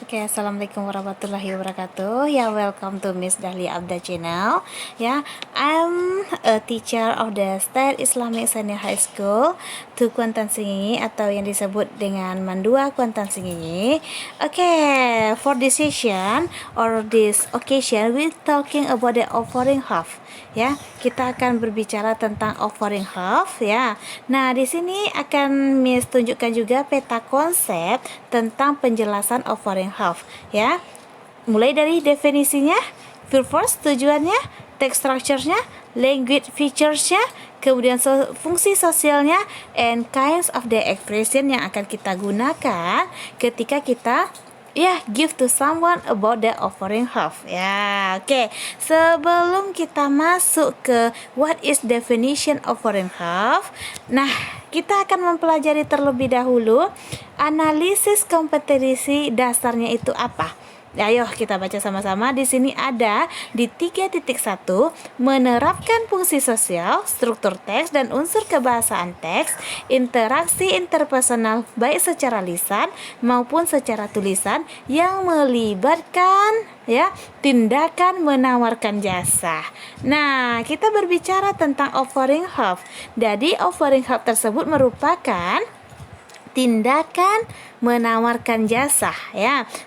Oke, assalamualaikum warahmatullahi wabarakatuh. Ya, welcome to Miss Dahlia Abda channel. Ya, I'm a teacher of the State Islamic Senior High School to Kuantan Singingi atau yang disebut dengan Mandua Kuantan Singingi. Oke, for this session or this occasion, we talking about the offering half. Ya, kita akan berbicara tentang offering half ya. Nah, di sini akan Miss tunjukkan juga peta konsep tentang penjelasan offering half ya. Mulai dari definisinya, purpose tujuannya, text structure-nya, language features-nya, kemudian fungsi sosialnya, and kinds of the expression yang akan kita gunakan ketika kita give to someone about the offering half. Oke. Sebelum kita masuk ke what is definition offering half, nah, kita akan mempelajari terlebih dahulu analisis kompetensi dasarnya itu apa. Ayo kita baca sama-sama. Di sini ada di 3.1 menerapkan fungsi sosial, struktur teks dan unsur kebahasaan teks, interaksi interpersonal baik secara lisan maupun secara tulisan yang melibatkan tindakan menawarkan jasa. Nah, kita berbicara tentang offering half. Jadi offering half tersebut merupakan tindakan menawarkan jasa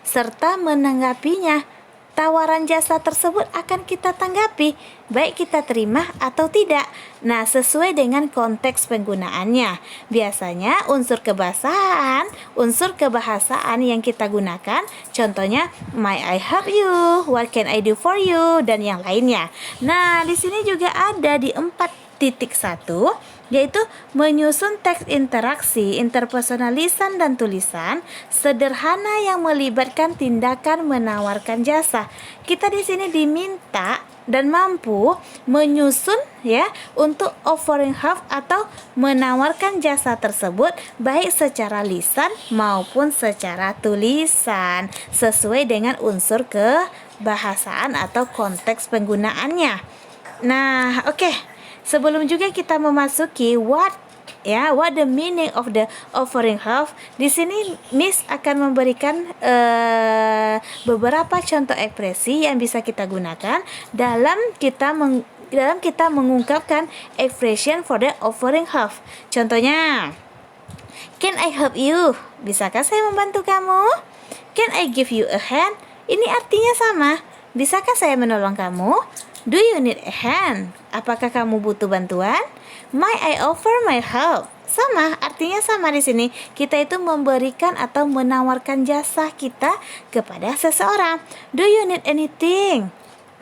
serta menanggapinya. Tawaran jasa tersebut akan kita tanggapi, baik kita terima atau tidak. Nah, sesuai dengan konteks penggunaannya. Biasanya unsur kebahasaan yang kita gunakan, contohnya may I help you, what can I do for you, dan yang lainnya. Nah, di sini juga ada di 4.1 yaitu menyusun teks interaksi interpersonal lisan dan tulisan sederhana yang melibatkan tindakan menawarkan jasa. Kita di sini diminta dan mampu menyusun untuk offering half atau menawarkan jasa tersebut baik secara lisan maupun secara tulisan sesuai dengan unsur kebahasaan atau konteks penggunaannya. Nah, oke. Sebelum juga kita memasuki what the meaning of the offering half, di sini Miss akan memberikan beberapa contoh ekspresi yang bisa kita gunakan dalam kita mengungkapkan expression for the offering half. Contohnya, can I help you? Bisakah saya membantu kamu? Can I give you a hand? Ini artinya sama. Bisakah saya menolong kamu? Do you need a hand? Apakah kamu butuh bantuan? May I offer my help? Sama, artinya sama di sini. Kita itu memberikan atau menawarkan jasa kita kepada seseorang. Do you need anything?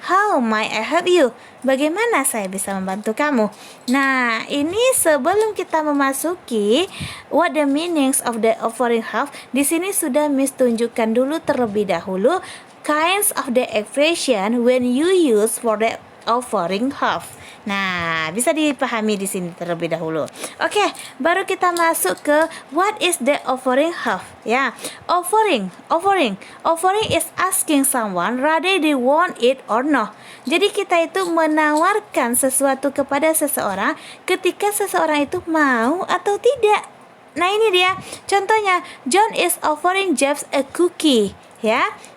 How may I help you? Bagaimana saya bisa membantu kamu? Nah, ini sebelum kita memasuki what the meanings of the offering half, di sini sudah Miss tunjukkan dulu terlebih dahulu kinds of the expression when you use for the offering half. Nah, bisa dipahami di sini terlebih dahulu. Oke, baru kita masuk ke what is the offering half. Offering is asking someone whether they want it or no. Jadi kita itu menawarkan sesuatu kepada seseorang ketika seseorang itu mau atau tidak. Nah, ini dia. Contohnya, John is offering Jeff a cookie.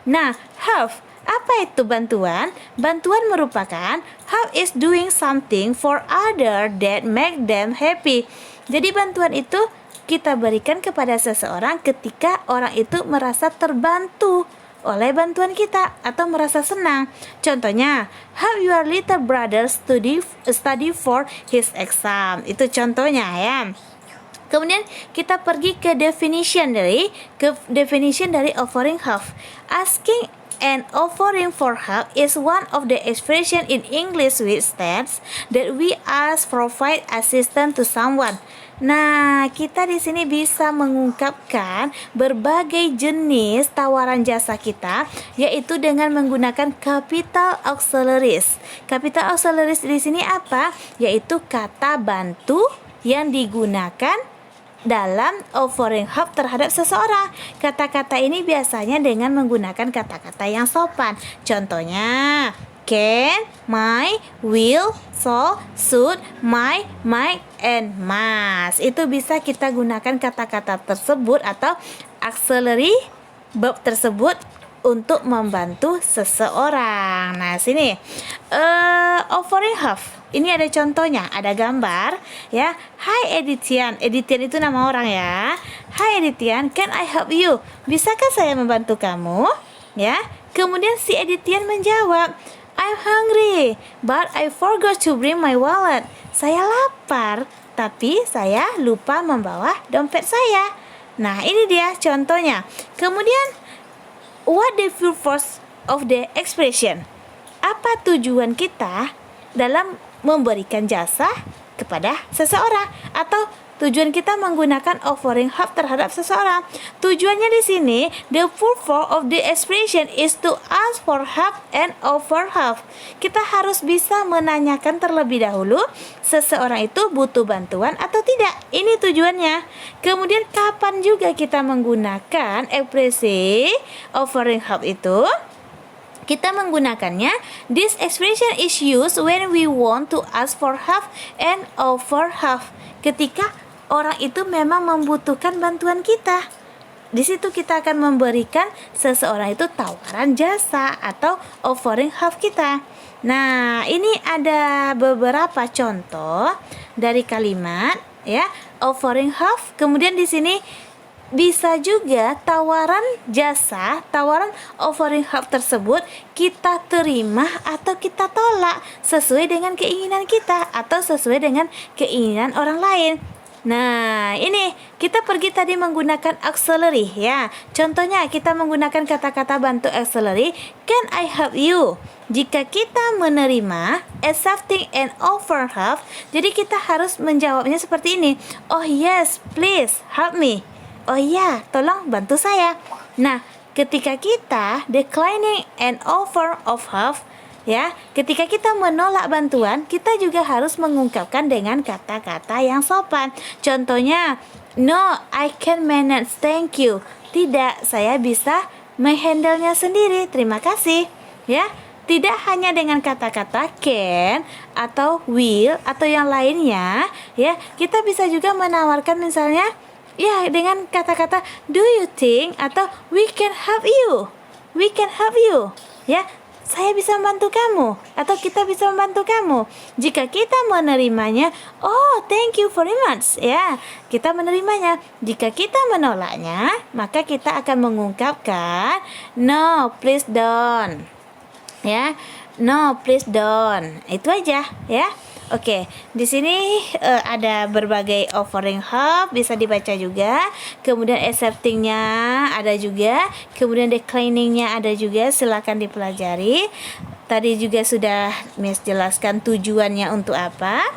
Nah, half, apa itu bantuan? Bantuan merupakan half is doing something for other that make them happy. Jadi bantuan itu kita berikan kepada seseorang ketika orang itu merasa terbantu oleh bantuan kita atau merasa senang. Contohnya, help your little brother study for his exam. Itu contohnya Kemudian kita pergi ke definition dari offering half. Asking and offering for help is one of the expression in English which states that we ask provide assistance to someone. Nah, kita di sini bisa mengungkapkan berbagai jenis tawaran jasa kita, yaitu dengan menggunakan capital auxiliaries. Capital auxiliaries di sini apa? Yaitu kata bantu yang digunakan dalam offering half terhadap seseorang. Kata-kata ini biasanya dengan menggunakan kata-kata yang sopan. Contohnya, can, may, will, shall, should, might, and must. Itu bisa kita gunakan kata-kata tersebut atau auxiliary verb tersebut untuk membantu seseorang. Nah, sini offering help. Ini ada contohnya, ada gambar ya. Hi Editian. Editian itu nama orang ya. Hi Editian, can I help you? Bisakah saya membantu kamu? Ya. Kemudian si Editian menjawab, I'm hungry, but I forgot to bring my wallet. Saya lapar, tapi saya lupa membawa dompet saya. Nah, ini dia contohnya. Kemudian what the purpose of the expression? Apa tujuan kita dalam memberikan jasa kepada seseorang atau tujuan kita menggunakan offering help terhadap seseorang? Tujuannya di sini, the purpose of the expression is to ask for help and offer help. Kita harus bisa menanyakan terlebih dahulu seseorang itu butuh bantuan atau tidak. Ini tujuannya. Kemudian kapan juga kita menggunakan ekspresi offering help itu? Kita menggunakannya, this expression is used when we want to ask for help and offer help. Ketika orang itu memang membutuhkan bantuan kita. Di situ kita akan memberikan seseorang itu tawaran jasa atau offering help kita. Nah, ini ada beberapa contoh dari kalimat ya, offering help. Kemudian di sini bisa juga tawaran jasa, tawaran offering help tersebut kita terima atau kita tolak sesuai dengan keinginan kita atau sesuai dengan keinginan orang lain. Nah, ini kita pergi tadi menggunakan auxiliary ya. Contohnya kita menggunakan kata-kata bantu auxiliary, can I help you? Jika kita menerima accepting and offer help, jadi kita harus menjawabnya seperti ini. Oh yes, please help me. Oh iya, tolong bantu saya. Nah, ketika kita declining and offer of help, ya, ketika kita menolak bantuan, kita juga harus mengungkapkan dengan kata-kata yang sopan. Contohnya, no, I can manage, thank you. Tidak, saya bisa menghandlenya sendiri, terima kasih. Ya, tidak hanya dengan kata-kata can atau will atau yang lainnya, ya, kita bisa juga menawarkan misalnya, ya, dengan kata-kata do you think atau we can help you. We can help you. Ya, saya bisa membantu kamu atau kita bisa membantu kamu. Jika kita menerimanya, oh thank you very much ya, kita menerimanya. Jika kita menolaknya, maka kita akan mengungkapkan no please don't ya, no please don't. Itu aja ya. Oke, di sini ada berbagai offering help, bisa dibaca juga. Kemudian acceptingnya ada juga. Kemudian decliningnya ada juga. Silakan dipelajari. Tadi juga sudah Miss jelaskan tujuannya untuk apa,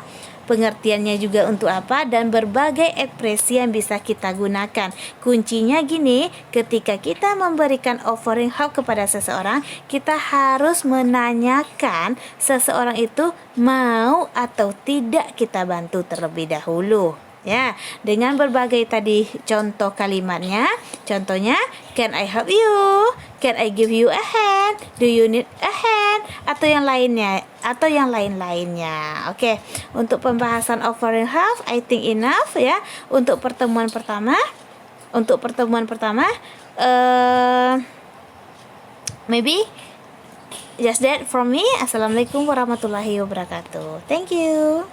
pengertiannya juga untuk apa, dan berbagai ekspresi yang bisa kita gunakan. Kuncinya gini, ketika kita memberikan offering help kepada seseorang, kita harus menanyakan seseorang itu mau atau tidak kita bantu terlebih dahulu. Ya, dengan berbagai tadi contoh kalimatnya. Contohnya, can I help you? Can I give you a hand? Do you need a hand? Atau yang lainnya, atau yang lain-lainnya. Oke, untuk pembahasan offering help, I think enough ya. Untuk pertemuan pertama, maybe just that from me. Assalamualaikum warahmatullahi wabarakatuh. Thank you.